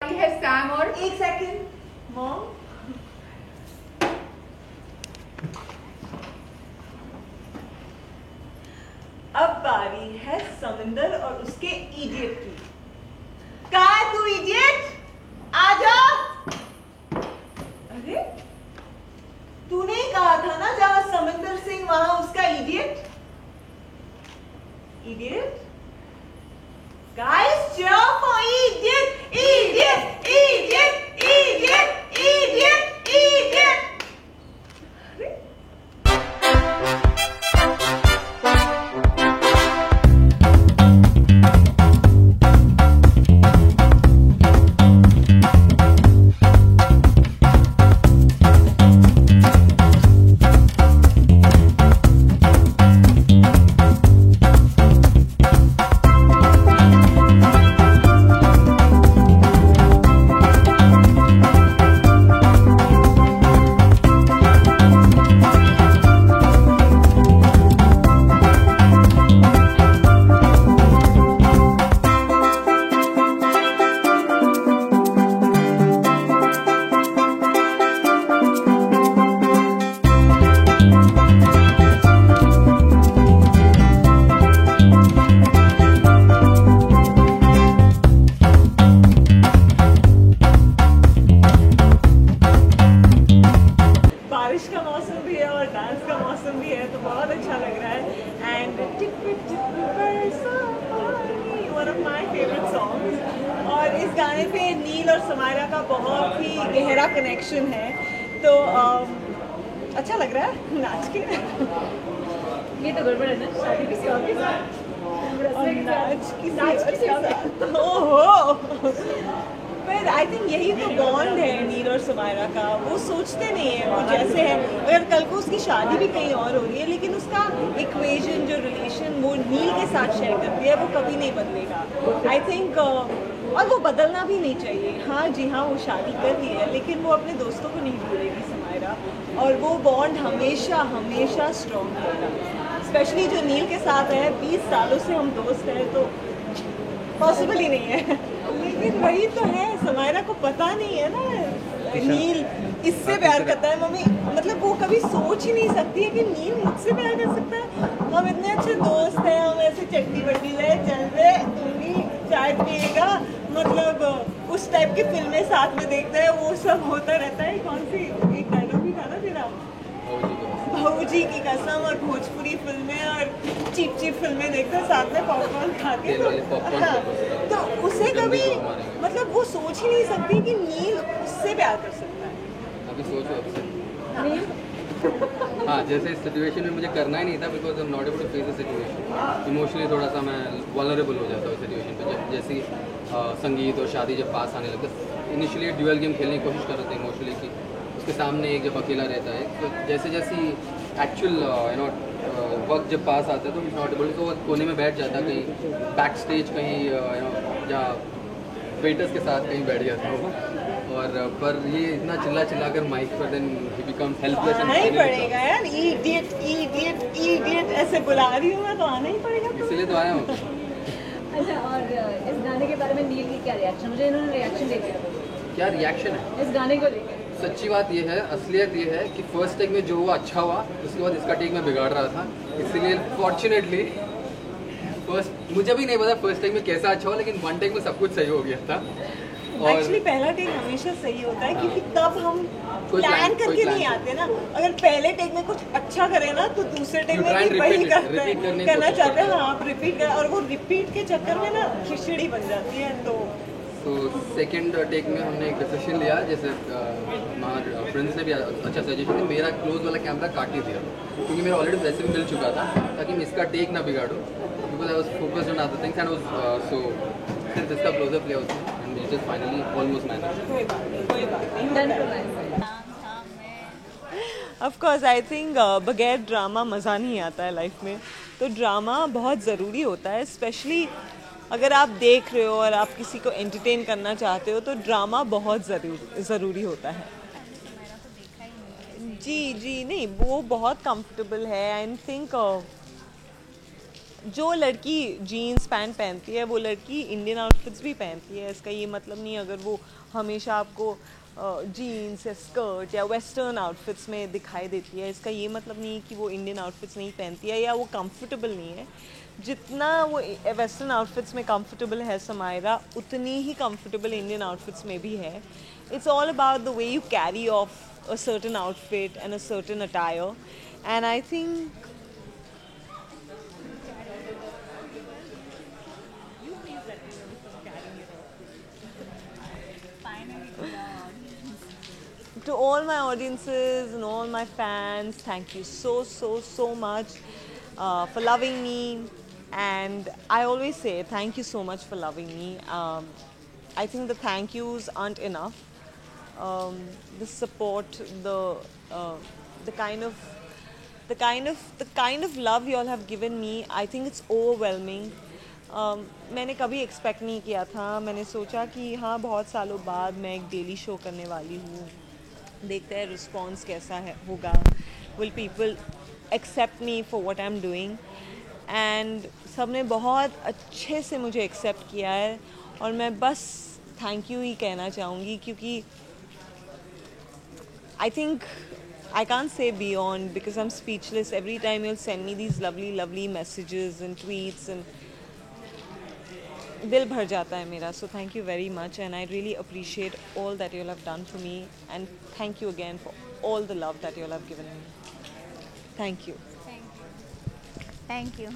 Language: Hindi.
है सैम और एक सेकंड मॉम, अब बारी है समिंदर और उसके इडियट की। कहाँ है तू इडियट? आ जा। अरे तूने ही कहा था ना जहां समिंदर सिंह वहां उसका idiot. Idiot guys, cheer for idiot, idiot, idiot, idiot, idiot, idiot. अरे बारिश का मौसम भी है और डांस का मौसम भी है, तो बहुत अच्छा लग रहा है। And one of my favourite songs, और इस गाने पे नील और समायरा का बहुत ही गहरा कनेक्शन है, तो अच्छा लग रहा है नाच के। ये तो गड़बड़ है ना, शादी किसी और के साथ और नाच किसी साथ। ओहो, पर आई थिंक यही तो बॉन्ड है नील और समायरा का। वो सोचते नहीं है, वो जैसे है, अगर कल को उसकी शादी भी कहीं और हो रही है, लेकिन उसका इक्वेशन जो रिलेशन वो नील के साथ शेयर करती है वो कभी नहीं बदलेगा आई थिंक, और वो बदलना भी नहीं चाहिए। हाँ जी हाँ, वो शादी कर रही है, लेकिन वो अपने दोस्तों को नहीं भूलेगी समायरा, और वो बॉन्ड हमेशा हमेशा स्ट्रॉन्ग रहेगा। स्पेशली जो नील के साथ है, 20 सालों से हम दोस्त हैं, तो पॉसिबल ही नहीं है। लेकिन वही तो है, समायरा को पता नहीं है ना नील इससे प्यार करता है। मम्मी मतलब वो कभी सोच ही नहीं सकती है कि नील मुझसे प्यार कर सकता है। हम इतने अच्छे दोस्त हैं, हम ऐसे चट्टी बट्टी रहे चल रहे, तुम भी चाय पिएगा, मतलब उस टाइप की फिल्में साथ में देखते हैं, वो सब होता रहता है। कौन सी एक डायलॉग भी था ना तेरा, भाऊजी की कसम, और भोजपुरी फिल्में और चीप चीप फिल्में देखते हैं साथ में पॉपकॉर्न खा के। तो उसे कभी मतलब वो सोच ही नहीं सकती कि नील उससे प्यार कर सकता है। अभी सोचो अब हाँ, जैसे इस सिचुएशन में मुझे करना ही नहीं था, because I am not able to face the situation. Emotionally थोड़ा सा मैं वल्नरेबल हो जाता हूँ सिचुएशन पे। जब जैसे संगीत और शादी जब पास आने लगता, इनिशियली ड्यूअल गेम खेलने की कोशिश कर रहे थे इमोशनली कि उसके सामने एक जब अकेला रहता है, तो जैसे जैसे एक्चुअल वक्त जब पास आता है तो नॉट एबल, तो कोने में बैठ जाता, कहीं बैक स्टेज कहीं जहाँ वेटर्स के साथ कहीं बैठ जाता हूँ। और पर ये इतना चिल्ला चिल्ला कर माइक पर, देन ही बिकम्स हेल्पलेस। आना ही पड़ेगा यार, इडियट इडियट इडियट ऐसे बुला रही हूँ मैं, तो आना ही पड़ेगा। इसलिए तो आया हूँ। अच्छा, और इस गाने के बारे में नील की क्या रिएक्शन, मुझे इन्होंने रिएक्शन दे दिया क्या रिएक्शन है इस गाने को लेकर? सच्ची बात ये है, असलियत ये है कि फर्स्ट टेक में जो हुआ अच्छा हुआ, उसके बाद इसका टेक में बिगाड़ रहा था। इसीलिए फॉर्चुनेटली फर्स्ट, मुझे भी नहीं पता फर्स्ट टेक में कैसा अच्छा हुआ, लेकिन वन टेक में सब कुछ सही हो गया था। एक्चुअली पहला टेक हमेशा सही होता है, क्योंकि तब हम प्लान करके नहीं आते ना। अगर पहले टेक में कुछ अच्छा करे ना, तो दूसरे टेक में भी वही करना चाहते हैं। हाँ, आप रिपीट कर, और वो रिपीट के चक्कर में ना खिचड़ी बन जाती है। तो सेकेंड टेक में हमने एक डिसीजन लिया, जैसे हमारे फ्रेंड्स ने भी अच्छा सजेशन दिया, मेरा क्लोज वाला कैमरा काट ही दिया, क्योंकि मेरा ऑलरेडी वैसे भी मिल चुका था, ताकि मैं इसका टेक ना बिगाड़ूँ, because I was focused on other things and was so since इसका क्लोजअप लिया उसने and we just finally almost manage. Of course I think बगैर ड्रामा मज़ा नहीं आता है लाइफ में, तो ड्रामा बहुत ज़रूरी होता है। स्पेशली अगर आप देख रहे हो और आप किसी को एंटरटेन करना चाहते हो, तो ड्रामा बहुत ज़रूरी होता है। जी जी, नहीं वो बहुत कंफर्टेबल है। आई थिंक जो लड़की जीन्स पैंट पहनती है वो लड़की इंडियन आउटफिट्स भी पहनती है. इसका ये मतलब नहीं अगर वो हमेशा आपको जीन्स या स्कर्ट या वेस्टर्न आउटफिट्स में दिखाई देती है, इसका ये मतलब नहीं है कि वो इंडियन आउटफिट्स नहीं पहनती है या वो कंफर्टेबल नहीं है. जितना वो वेस्टर्न आउटफिट्स में कंफर्टेबल है समायरा, उतनी ही कंफर्टेबल इंडियन आउटफिट्स में भी है. It's all about the way you carry of a certain outfit and a certain attire. And I think to all my audiences and all my fans, thank you so much for loving me. And I always say thank you so much for loving me. I think the thank yous aren't enough. The support, the kind of love you all have given me, I think it's overwhelming. मैंने कभी एक्सपेक्ट नहीं किया था. मैंने सोचा कि हाँ बहुत सालों बाद मैं एक डेली शो करने वाली हूँ, देखते हैं रिस्पॉन्स कैसा है होगा. Will people accept me for what I am doing. And सब ने बहुत अच्छे से मुझे एक्सेप्ट किया है और मैं बस थैंक यू ही कहना चाहूँगी, क्योंकि I think I can't say beyond because I'm speechless. Every time you'll send me these lovely messages and tweets and दिल भर जाता है मेरा. So thank you very much and I really appreciate all that you all have done for me and thank you again for all the love that you all have given me. Thank you. Thank you.